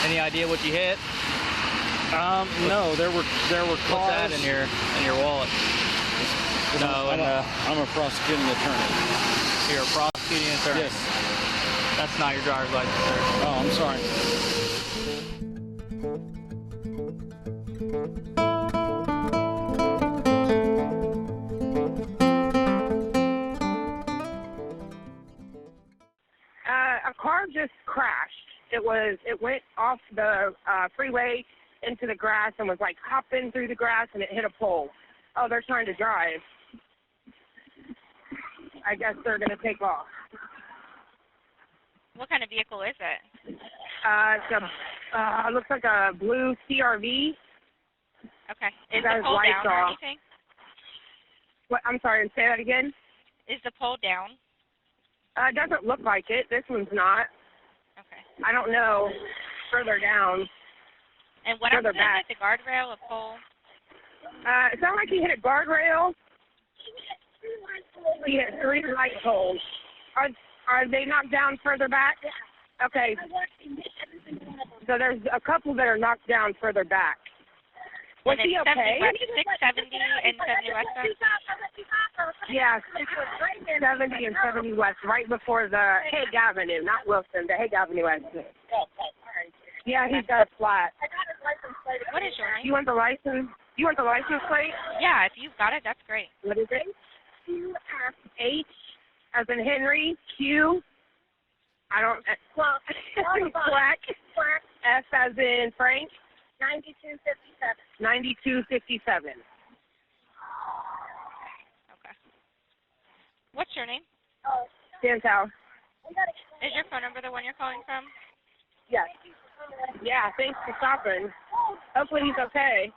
Any idea what you hit? No, there were cars. What's that in your wallet? No, I'm a prosecuting attorney. You're a prosecuting attorney? Yes. That's not your driver's license, sir. Oh, I'm sorry. A car just crashed. It went off the freeway into the grass and was like hopping through the grass, and it hit a pole. Oh, they're trying to drive. I guess they're going to take off. What kind of vehicle is it? It looks like a blue CRV. Okay. It Is got the his pole lights down or off. anything? What? I'm sorry, say that again? Is the pole down? It doesn't look like it. This one's not. Okay. I don't know. Further down. And what Further else back. is it? The guardrail, a pole? It sounded like he hit a guardrail. He hit 3 light poles. Are they knocked down further back? Okay. So there's a couple that are knocked down further back. Was And he it's okay? 670 and 70 West End? Yeah, 70 and 70 West, right before the Hague Avenue, not Wilson, the Hague Avenue exit. Yeah, he's got a flat. What is your name? You want the license? You want the license plate? Yeah, if you've got it, that's great. What is it? H as in Henry, Q. I don't. Black. F as in Frank. 9257. 9257. Okay. What's your name? Chantal. Is your phone number the one you're calling from? Yes. Yeah, thanks for stopping. Hopefully he's okay.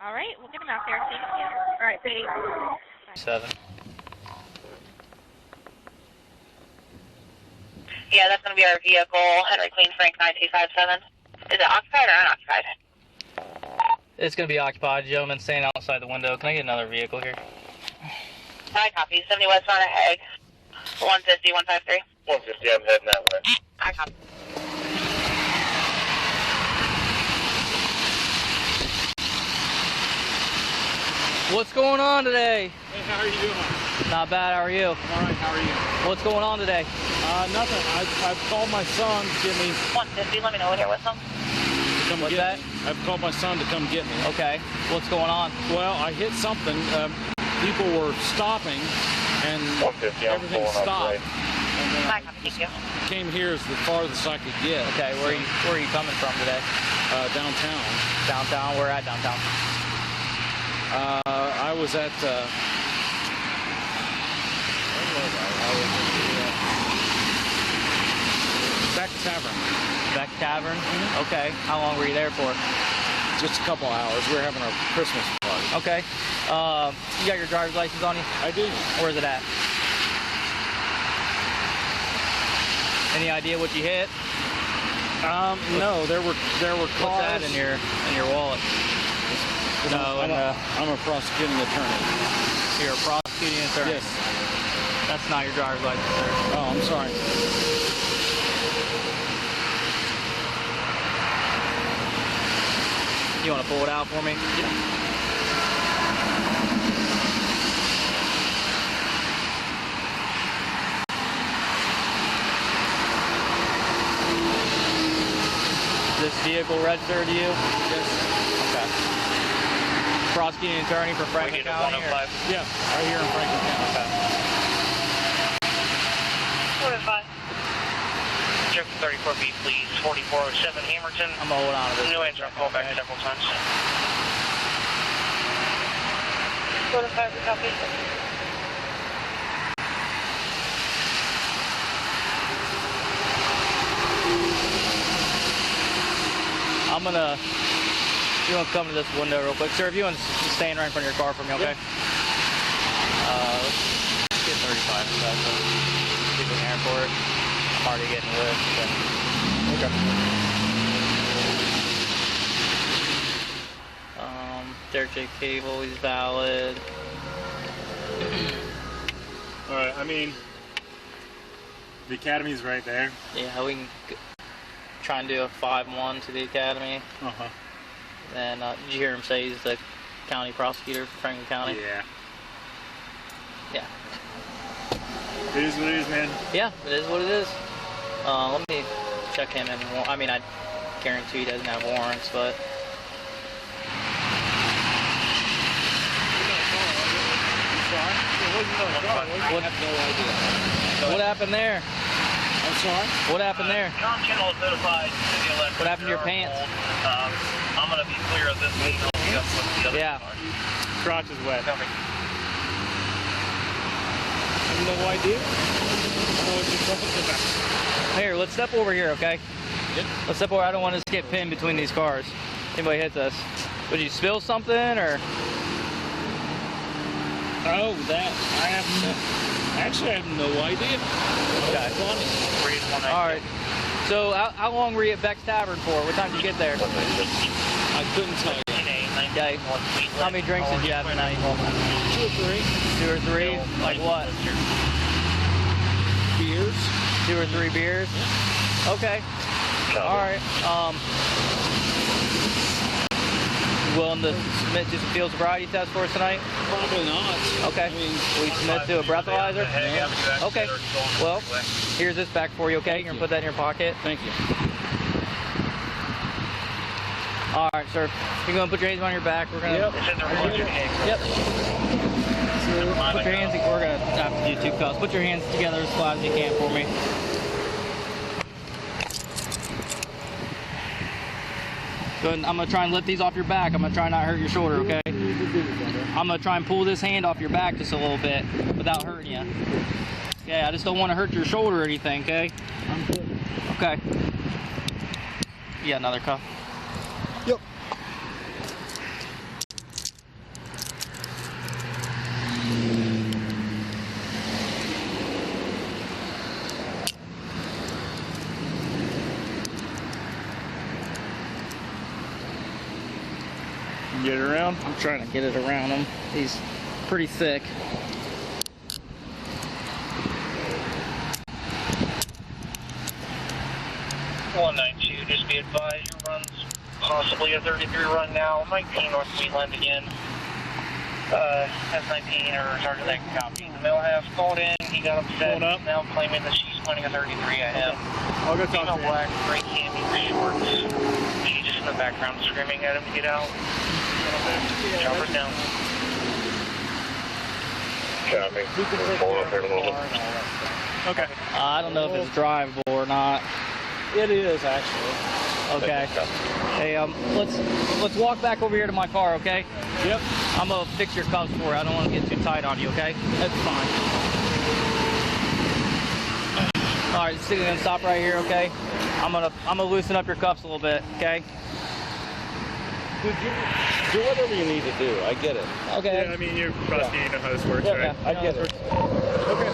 All right, we'll get him out there. Thank you. All right, thanks. 7. Yeah, that's going to be our vehicle, Henry Queen Frank 9257. Is it occupied or unoccupied? It's going to be occupied. Gentleman standing outside the window. Can I get another vehicle here? I copy. 70 West on a Hague. 150, 153. 150, I'm heading that way. I copy. What's going on today? Hey, how are you doing? Not bad. How are you? All right, how are you? What's going on today? Nothing. I've called my son to get me. 150, let me know when you're with them. Come What's get that? me. I've called my son to come get me. Okay. What's going on? Well, I hit something. People were stopping, and 150, I'm everything pulling up stopped. right. And then I copy, thank you. came here as the farthest I could get. Okay. Where are you coming from today? Downtown. Downtown. Where at downtown? I was at. Where was I? I was at Beck Tavern. Beck Tavern. Okay. How long were you there for? Just a couple hours. We were having our Christmas party. Okay. You got your driver's license on you? I do. Where's it at? Any idea what you hit? No, there were cars. What's that in your wallet? No, I'm a prosecuting attorney. You're a prosecuting attorney? Yes. That's not your driver's license, sir. Oh, I'm sorry. You want to pull it out for me? Yeah. Is this vehicle registered to you? Yes. Okay. Prosecuting attorney for Franklin County? Yeah, right here in Franklin County. Okay. 45. Check 34B, please. 4407 Hamilton. I'm gonna hold on to this. No answer. I'll call back several times. 45, copy. You want to come to this window real quick? Sir, if you want to stand right in front of your car for me, okay? Let's get 35 so that's keep an air for it. I'm already getting lit. Okay. Derek J. Cable, he's valid. Alright, I mean, the academy's right there. Yeah, we can... trying to do a 5-1 to the academy. Uh-huh. And did you hear him say he's the county prosecutor for Franklin County? Yeah. Yeah. It is what it is, man. Yeah, it is what it is. Let me check him in. I mean, I guarantee he doesn't have warrants, but. What happened there? I'm sorry? What happened there? John Channel is notified City Electric. What happened to your pants? I'm going to be clear of this meeting. Yeah. Crotch is wet. Tell me. I have no idea. No, it's just something to back. Here, let's step over here, okay? Yep. Let's step over. I don't want us to get pinned between these cars. Anybody hits us. Would you spill something, or? Oh, that. I have no. Actually, I have no idea. Okay. Funny. All right. So, how long were you at Beck's Tavern for? What time did you get there? I couldn't tell you. Okay. How many drinks did you have tonight? 2 or 3 2 or 3? Like what? beers. 2 or 3 beers? Okay. All right. Willing to submit to some field sobriety test for us tonight? Probably not. Okay. I mean, We submit to a breathalyzer? Yeah. Okay. Well, here's this back for you, okay? You're going to put that in your pocket? Thank you. All right, sir. You're going to put your hands on your back. We're going to... Yep. So put your hands... We're going to have to do 2 cuffs. Put your hands together as flat as you can for me. Go ahead, I'm going to try and lift these off your back. I'm going to try not to hurt your shoulder, okay? I'm going to try and pull this hand off your back just a little bit without hurting you. Okay, I just don't want to hurt your shoulder or anything, okay? I'm good. Okay. You got another cuff? Yep. Get it around? I'm trying to get it around him. He's pretty thick. $192, just be advised, your run's possibly a 33 run now. 19 North Wheatland again. Has 19 or sergeant that can copy. The male half called in, he got upset, now claiming that she's planning a 33 at him. I'll go talk Female to him. black, gray cami, shorts. She's just in the background screaming at him to get out. Drop her down. Copy. Pull up here a little bit. Okay. I don't know if it's drivable or not. It is, actually. Okay. Hey, let's walk back over here to my car, okay? Yep. I'm gonna fix your cuffs for you. I don't want to get too tight on you, okay? That's fine. All right, so you're gonna stop right here, okay? I'm gonna loosen up your cuffs a little bit, okay? Dude, do whatever you need to do. I get it. Okay. Yeah, I mean, you're prosecuting, you know how this works, Yeah, right? yeah. I get it. Okay.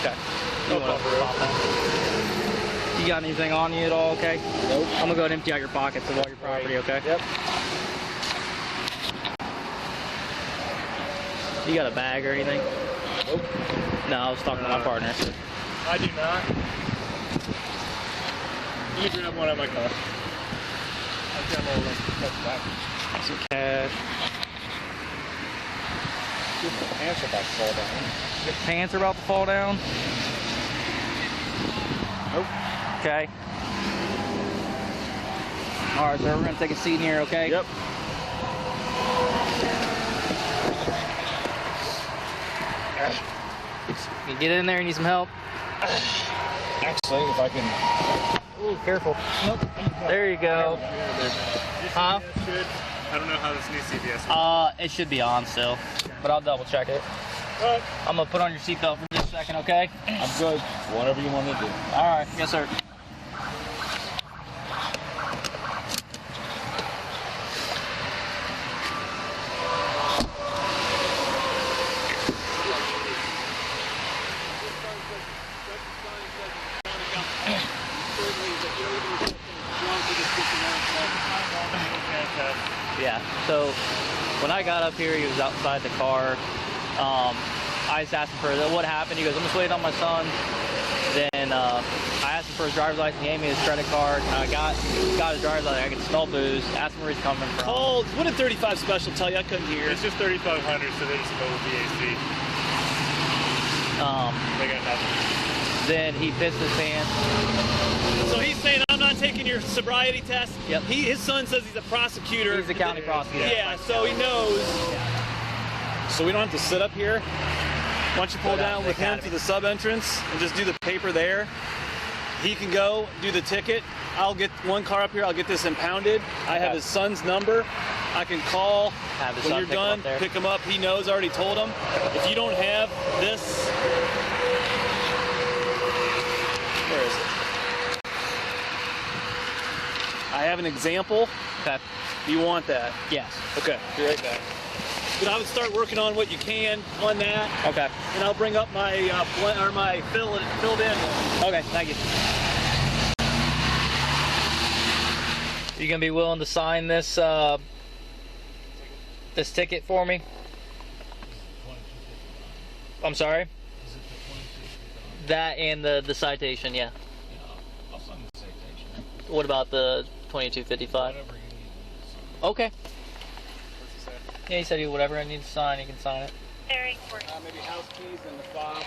Okay. You got anything on you at all, okay? Nope. I'm gonna go ahead and empty out your pockets of all your property, okay? Yep. You got a bag or anything? Nope. No, I was talking to my partner. I do not. Let me grab one out of my car. I've got all those back. Some cash. Dude, my pants are about to fall down. Your pants are about to fall down? Nope. Okay. All right, sir, we're gonna take a seat in here, okay? Yep. You get in there, you need some help? Actually, if I can. Ooh, careful. Nope. There you go. Huh? I don't know how this new CVS is. It should be on still, but I'll double check it. Alright. I'm gonna put on your seatbelt for just a second, okay? I'm good. Whatever you want to do. All right. Yes, sir. Yeah, so when I got up here, he was outside the car. I just asked him for what happened. He goes, I'm just waiting on my son. Then I asked him for his driver's license. He gave me his credit card. I got his driver's license. I could smell booze. Asked him where he's coming from. Called. What did 35 Special tell you? I couldn't hear. It's just 3,500, so they just go with BAC. They got nothing. Then he pissed his pants. So he's saying, I'm not taking your sobriety test? Yep. His son says he's a prosecutor. He's the county prosecutor. Yeah, so he knows. So we don't have to sit up here? Why don't you pull down with him to the sub entrance and just do the paper there? He can go do the ticket. I'll get one car up here. I'll get this impounded. I have his son's number. I can call when you're done, pick him up. He knows, I already told him. If you don't have this, where is it? I have an example. Okay. Do you want that? Yes. Okay, be right back. But I would start working on what you can on that. Okay. And I'll bring up my my filled in. Okay, thank you. You gonna be willing to sign this this ticket for me? I'm sorry? That and the citation, yeah. I'll sign the citation. What about the 2255? Whatever you need. Okay. Yeah, he said whatever I need to sign, he can sign it. Maybe house keys and the fob.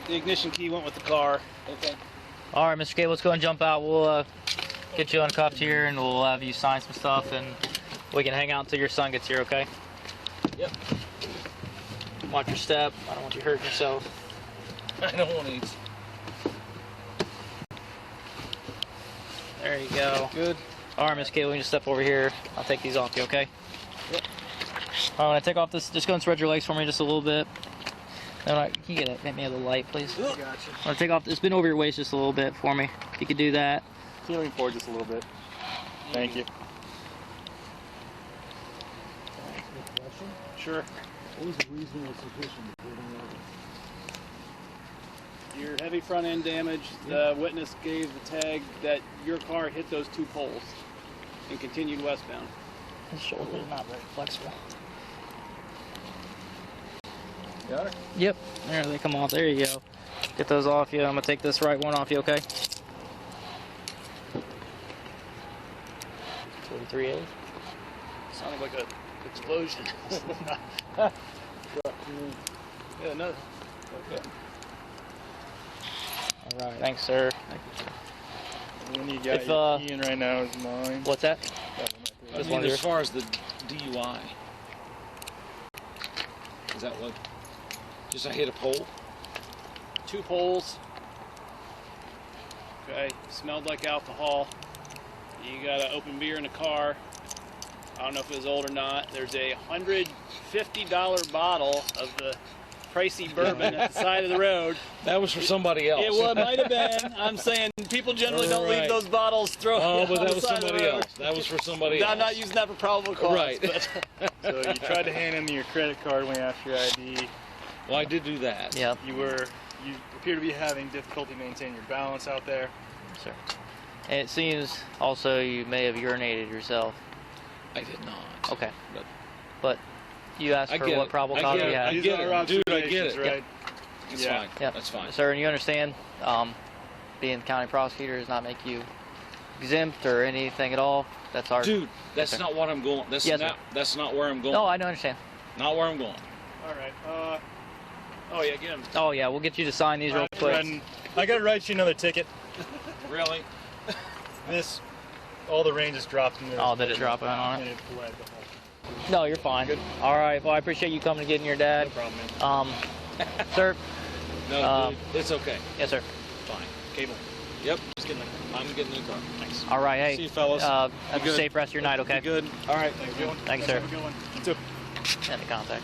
The ignition key went with the car. Okay. All right, Mr. K, let's go and jump out. We'll get you uncuffed here, and we'll have you sign some stuff, and we can hang out until your son gets here, okay? Yep. Watch your step. I don't want you hurting yourself. I don't want to eat. There you go. Good. All right, Miss K, we can just step over here. I'll take these off you, okay? Yep. All right, take off this. Just go and spread your legs for me just a little bit. All right, can you get me a little light, please? Gotcha. All right, take off. Just bend over your waist just a little bit for me. If you could do that. Can you lean forward just a little bit? Thank you. Sure. What was the reasonable suspicion? Your heavy front end damage. The witness gave the tag that your car hit those two poles and continued westbound. His shoulders are not very flexible. Got it? Yep. There they come off. There you go. Get those off you. I'm gonna take this right one off you, okay? 43A. Sounded like an explosion. Yeah, no. Okay. All right. Thanks, sir. The one you got your key in right now is mine. What's that? I mean, as far as the DUI, is that what? Just I hit a pole? Two poles. Okay. Smelled like alcohol. You got an open beer in the car. I don't know if it was old or not. There's a $150 bottle of the pricey bourbon at the side of the road. That was for somebody else. It might have been. I'm saying people generally don't leave those bottles thrown Oh, but on that the was side of the somebody road. else. That was for somebody else. I'm not using that for probable cause. Right. But So you tried to hand in your credit card when we asked your ID. Well, I did do that. Yep. You appear to be having difficulty maintaining your balance out there. Sir. And it seems also you may have urinated yourself. I did not. Okay. But you asked I for get what it. probable I cause get you it. had. I get it. Dude, I get it. Right? It's Yeah. fine. Yep. That's fine. Sir, and you understand, being the county prosecutor does not make you exempt or anything at all. That's our... Dude, that's Okay. not what I'm going. That's Yes, not. sir. That's not where I'm going. No, I don't understand. Not where I'm going. All right. Oh yeah, get him. Oh, yeah, we'll get you to sign these real quick. I gotta write you another ticket. Really? All the rain just dropped in there. Oh, did it drop in on And it? it bled the whole. No, you're fine. Good. All right, well, I appreciate you coming and getting your dad. No problem, man. Sir? No, dude, it's okay. Yes, sir. Fine. Cable. Yep. I'm getting in the car. Thanks. All right, hey. See you, fellas. Have Be a good. safe rest of your night, okay? Be good. All right. Thanks, Thanks, sir. Have a good one. You too. And the contact.